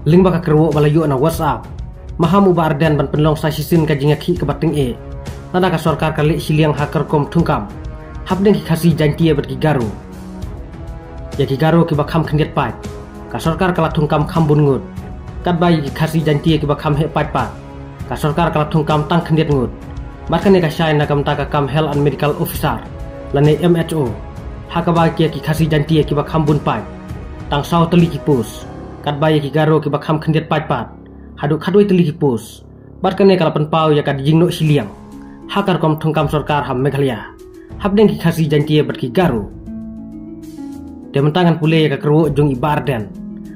ling baka kerwo balayu na WhatsApp maham uba arden ban penlong sa sisin ka jinga khi ka bating e nada ka sarkar ka le siliang hakar kom thungkam habdeng ki khasi jantie bat ki garu ya ki garu ki bakham khndiat pai ka sarkar kala thungkam khambun ngut kat bai ki khasi jantie ki bakham he pai pa ka sarkar kala thungkam tang khndiat ngut markane ka shai na kam ta ka kam health and medical officer lane MHO hakaba ki khasi jantie ki bakham bun pai tang saw teli ki pus kat bai ki garu ki bakham khndiat pai pat hadu khadoi teli ki pus barkane kala pen pau ya ka jingno siliang hakar kom thungkam sarkar ham Meghalaya habdeng ki khasi jantie bat ki garu dementangan pule ya ka kerwo jong ibarden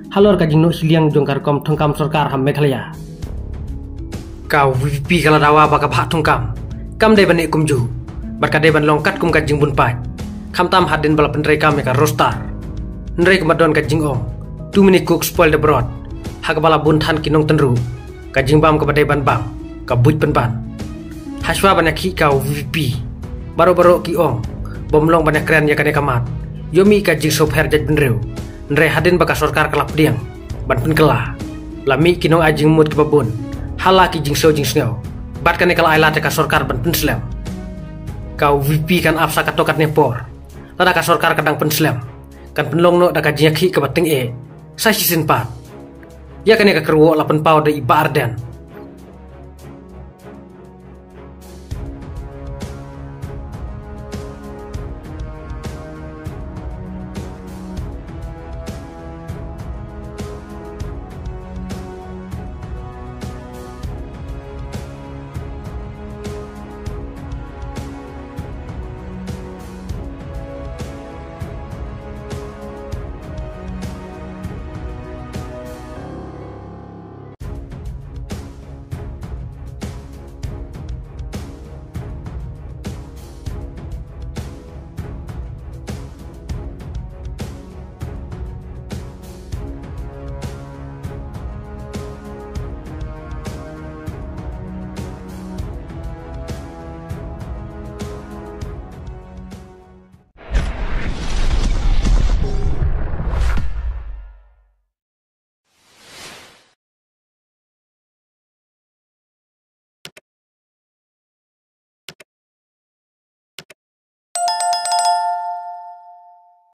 halor ka jingno siliang jong kar kom thungkam sarkar ham Meghalaya kau VP kala dawa baka bha thungkam kam de bane kumju barka de ban longkat kum ka jingbun pai kham tam hadin bala penrei kam ka rostar nrei kemadon ka jingong 2 minute cook spoil the broth hakabala bun than kinong tenru ka jingbam ka badai ban bang ka buj pen ban haswa banyak ki kau VP baro-baro ki ong bomlong banyak keren ya kane kamat yomi ka jing sopher jaj benreu nrei hadin baka sarkar kelap diang ban pen kela lami kinong ajing mut ki babun hala ki jing so jing sneo bat kane kala aila ka sarkar ban pen slam kau VP kan apsa ka tokat nepor tada ka sarkar kadang pen slam kan penlong no daka jing ki ka bating e sa sisin pat ya kane ka kerwo lapen pau de iba arden